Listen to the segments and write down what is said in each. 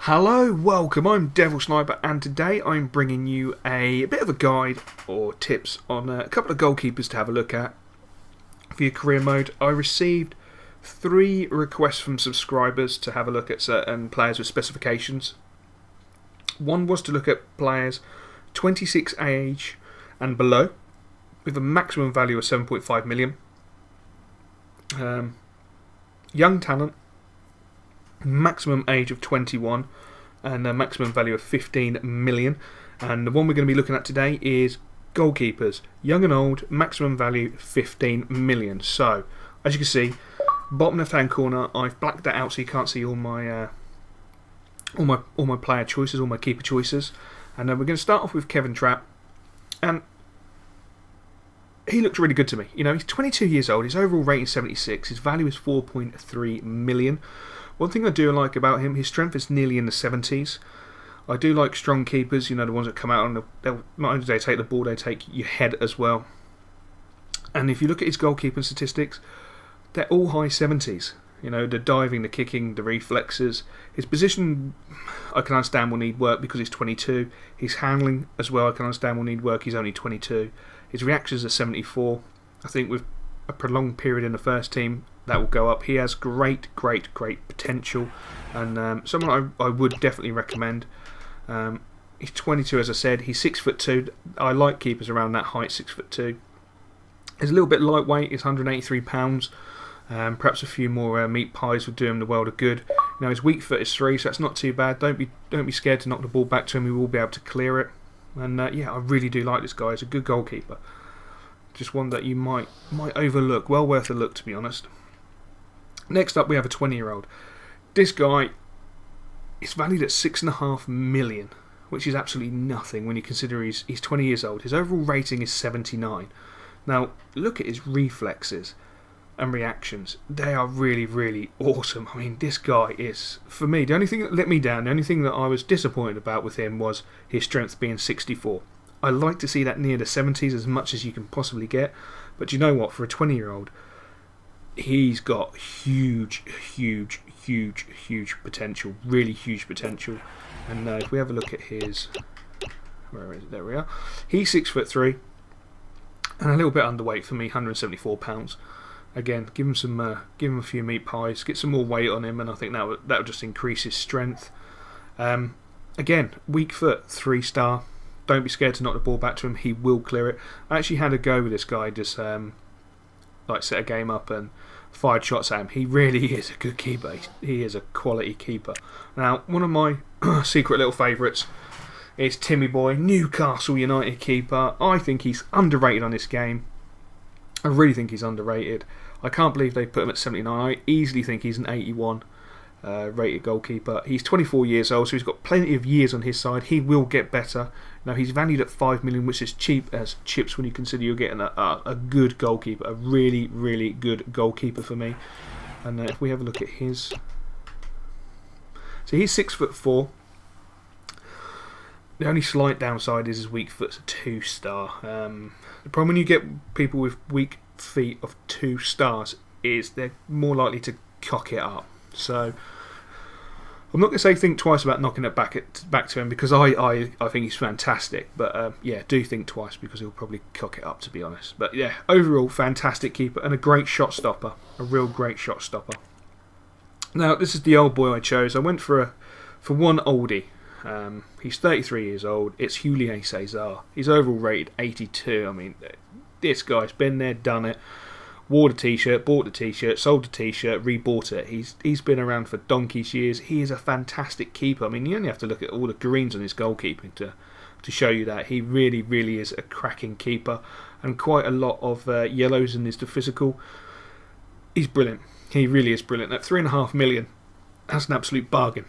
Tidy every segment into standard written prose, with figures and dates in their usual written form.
Hello, welcome, I'm Devil Sniper and today I'm bringing you a bit of a guide or tips on a couple of goalkeepers to have a look at for your career mode. I received 3 requests from subscribers to have a look at certain players with specifications. One was to look at players 26 age and below with a maximum value of 7.5 million. Young talent, maximum age of 21 and a maximum value of 15 million. And the one we're going to be looking at today is goalkeepers, young and old, maximum value 15 million. So as you can see, bottom left hand corner, I've blacked that out so you can't see all my player choices, all my keeper choices. And then we're going to start off with Kevin Trapp, and he looks really good to me. You know, he's 22 years old, his overall rating is 76, his value is 4.3 million. One thing I do like about him, his strength is nearly in the 70s. I do like strong keepers, you know, the ones that come out and they'll not only do they take the ball, they take your head as well. And if you look at his goalkeeping statistics, they're all high 70s. You know, the diving, the kicking, the reflexes. His position, I can understand, will need work because he's 22. His handling as well, I can understand, will need work. He's only 22. His reactions are 74. I think with a prolonged period in the first team, that will go up. He has great potential, and someone I would definitely recommend. He's 22, as I said. He's 6'2". I like keepers around that height, 6'2". He's a little bit lightweight. He's 183 pounds. Perhaps a few more meat pies would do him the world of good. Now his weak foot is 3, so that's not too bad. Don't be scared to knock the ball back to him. He will be able to clear it. And yeah, I really do like this guy. He's a good goalkeeper. Just one that you might overlook. Well worth a look, to be honest. Next up, we have a 20-year-old. This guy is valued at 6.5 million, which is absolutely nothing when you consider he's 20 years old. His overall rating is 79. Now, look at his reflexes and reactions. They are really awesome. I mean, this guy is, for me, the only thing that let me down, the only thing that I was disappointed about with him was his strength being 64. I like to see that near the 70s as much as you can possibly get, but you know what, for a 20-year-old, he's got huge potential, really huge potential. And if we have a look at his, where is it? There we are. He's 6'3" and a little bit underweight for me, 174 pounds. Again, give him a few meat pies, get some more weight on him, and I think that would just increase his strength. Again, weak foot, 3-star. Don't be scared to knock the ball back to him. He will clear it. I actually had a go with this guy, just like set a game up and fired shots at him. He really is a good keeper. He is a quality keeper. Now, one of my secret little favourites is Timmy Boy, Newcastle United keeper. I think he's underrated on this game. I really think he's underrated. I can't believe they put him at 79. I easily think he's an 81 rated goalkeeper. He's 24 years old, so he's got plenty of years on his side. He will get better. Now, he's valued at 5 million, which is cheap as chips when you consider you're getting a good goalkeeper, a really good goalkeeper for me. And if we have a look at his, so he's 6'4". The only slight downside is his weak foot's a 2-star. The problem when you get people with weak feet of 2 stars is they're more likely to cock it up. So I'm not going to say think twice about knocking it back to him, because I think he's fantastic. But yeah, do think twice, because he'll probably cock it up, to be honest. But yeah, overall fantastic keeper and a great shot stopper, a real great shot stopper. Now this is the old boy I chose. I went for one oldie. He's 33 years old. It's Julien Cesar. He's overall rated 82. I mean, this guy's been there, done it. Wore the t-shirt, bought the t-shirt, sold the t-shirt, rebought it. He's been around for donkey's years. He is a fantastic keeper. I mean, you only have to look at all the greens on his goalkeeping to show you that. He really is a cracking keeper, and quite a lot of yellows in his physical. He's brilliant. He really is brilliant. At 3.5 million, that's an absolute bargain.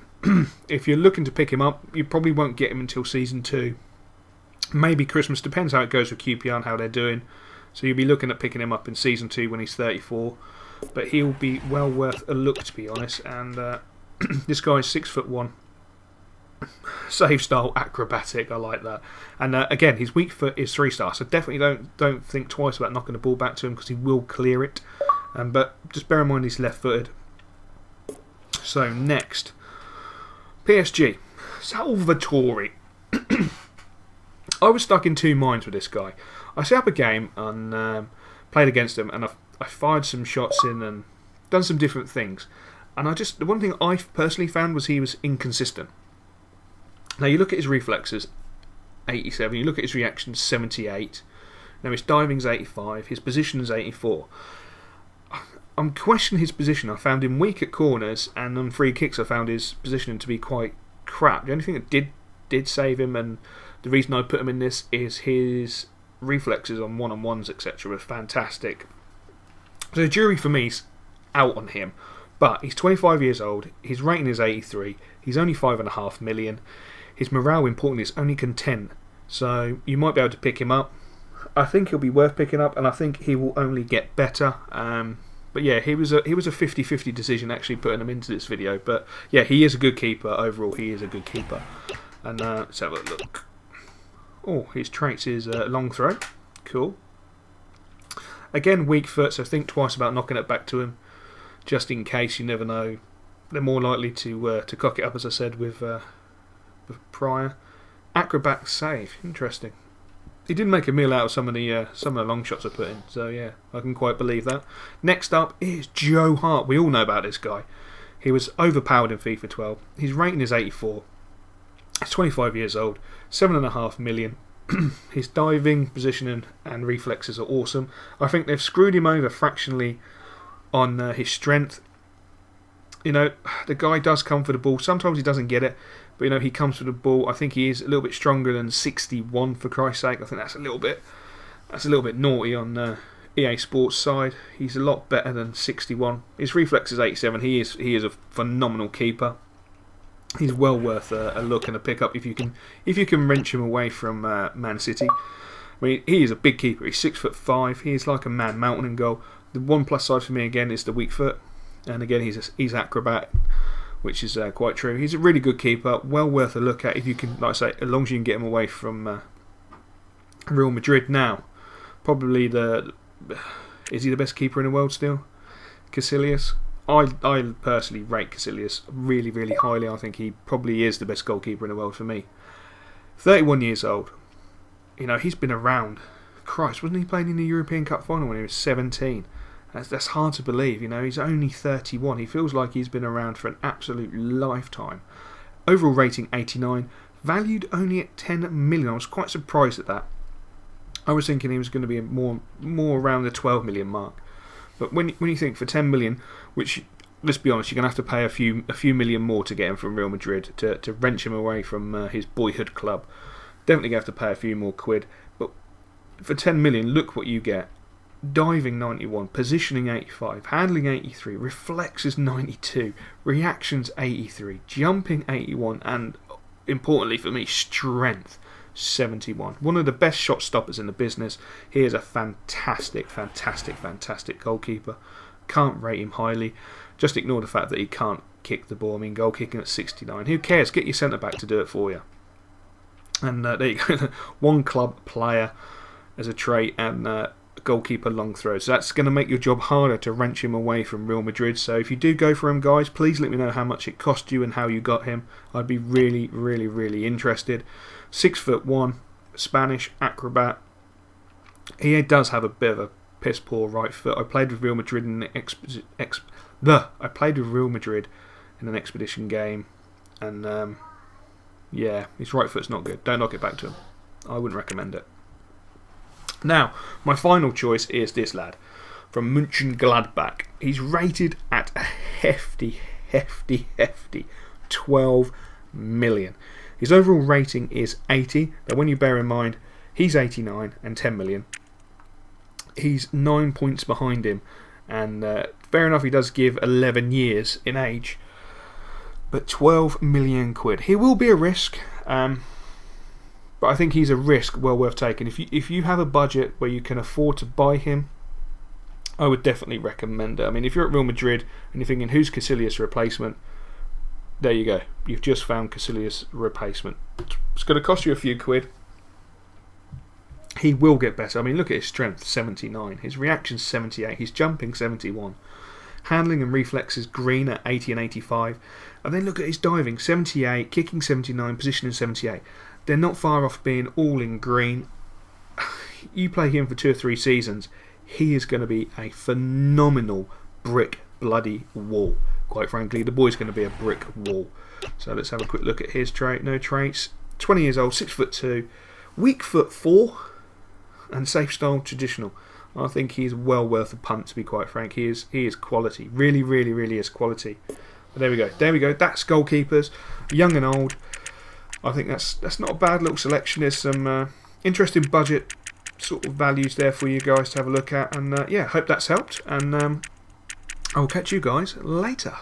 If you're looking to pick him up, you probably won't get him until Season 2. Maybe Christmas, depends how it goes with QPR and how they're doing. So you'll be looking at picking him up in Season 2 when he's 34. But he'll be well worth a look, to be honest. And this guy's 6'1". Save style, acrobatic, I like that. And again, his weak foot is 3-star, so definitely don't think twice about knocking the ball back to him, because he will clear it. But just bear in mind he's left-footed. So next, PSG, Salvatore. I was stuck in two minds with this guy. I set up a game and played against him, and I fired some shots in and done some different things. And the one thing I personally found was he was inconsistent. Now you look at his reflexes, 87. You look at his reactions, 78. Now his diving's 85. His position is 84. I'm questioning his position. I found him weak at corners, and on free kicks I found his positioning to be quite crap. The only thing that did save him, and the reason I put him in this, is his reflexes on one-on-ones, etc. were fantastic. So the jury for me is out on him. But he's 25 years old. His rating is 83. He's only 5.5 million. His morale, importantly, is only content. So you might be able to pick him up. I think he'll be worth picking up, and I think he will only get better. But yeah, he was a 50-50 decision actually putting him into this video. But yeah, he is a good keeper overall. He is a good keeper. And let's have a look. Oh, his traits is long throw. Cool. Again, weak foot, so think twice about knocking it back to him, just in case. You never know. They're more likely to cock it up, as I said, with Pryor. Acrobat save. Interesting. He did make a meal out of some of the long shots I put in, so yeah, I can quite believe that. Next up is Joe Hart. We all know about this guy. He was overpowered in FIFA 12. His rating is 84. He's 25 years old. 7.5 million. His diving, positioning and reflexes are awesome. I think they've screwed him over fractionally on his strength. You know, the guy does come for the ball. Sometimes he doesn't get it, but you know, he comes for the ball. I think he is a little bit stronger than 61, for Christ's sake. I think that's a little bit naughty on EA Sports side. He's a lot better than 61. His reflex is 87. He is a phenomenal keeper. He's well worth a look and a pick up if you can wrench him away from Man City. I mean, he is a big keeper. He's 6'5". He is like a man mountain in goal. The one plus side for me again is the weak foot, and again he's acrobat, which is quite true. He's a really good keeper, well worth a look at if you can, like I say, as long as you can get him away from Real Madrid. Now, probably is he the best keeper in the world still? Casillas. I personally rate Casillas really, really highly. I think he probably is the best goalkeeper in the world for me. 31 years old. You know, he's been around. Christ, wasn't he playing in the European Cup final when he was 17? That's hard to believe. You know, he's only 31. He feels like he's been around for an absolute lifetime. Overall rating 89. Valued only at 10 million. I was quite surprised at that. I was thinking he was going to be more around the 12 million mark. But when you think for 10 million, which, let's be honest, you're going to have to pay a few million more to get him from Real Madrid, to wrench him away from his boyhood club. Definitely going to have to pay a few more quid. But for 10 million, look what you get. Diving 91, positioning 85, handling 83, reflexes 92, reactions 83, jumping 81, and importantly for me, strength 71. One of the best shot stoppers in the business. He is a fantastic goalkeeper. Can't rate him highly. Just ignore the fact that he can't kick the ball. I mean, goal kicking at 69. Who cares? Get your centre back to do it for you. And there you go. One club player as a trait, and goalkeeper long throws. So that's going to make your job harder to wrench him away from Real Madrid. So if you do go for him, guys, please let me know how much it cost you and how you got him. I'd be really, really, really interested. 6'1", Spanish acrobat. He does have a bit of a piss poor right foot. I played with Real Madrid in an expedition game, and yeah, his right foot's not good. Don't knock it back to him. I wouldn't recommend it. Now, my final choice is this lad from Mönchengladbach. He's rated at a hefty 12 million. His overall rating is 80. Now, when you bear in mind he's 89 and 10 million, he's 9 points behind him. And fair enough, he does give 11 years in age, but 12 million quid. He will be a risk. But I think he's a risk well worth taking. If you have a budget where you can afford to buy him, I would definitely recommend it. I mean, if you're at Real Madrid and you're thinking, who's Casillas' replacement? There you go. You've just found Casillas' replacement. It's going to cost you a few quid. He will get better. I mean, look at his strength, 79. His reaction, 78. His jumping, 71. Handling and reflexes green at 80 and 85. And then look at his diving, 78, kicking 79, positioning 78. They're not far off being all in green. You play him for 2 or 3 seasons, he is going to be a phenomenal brick bloody wall. Quite frankly, the boy's going to be a brick wall. So let's have a quick look at his trait. No traits. 20 years old, 6'2", weak foot 4, and safe style traditional. I think he's well worth a punt, to be quite frank. He is quality. Really, really, really is quality. But there we go. There we go. That's goalkeepers, young and old. I think that's not a bad little selection. There's some interesting budget sort of values there for you guys to have a look at. And yeah, hope that's helped. And I'll catch you guys later.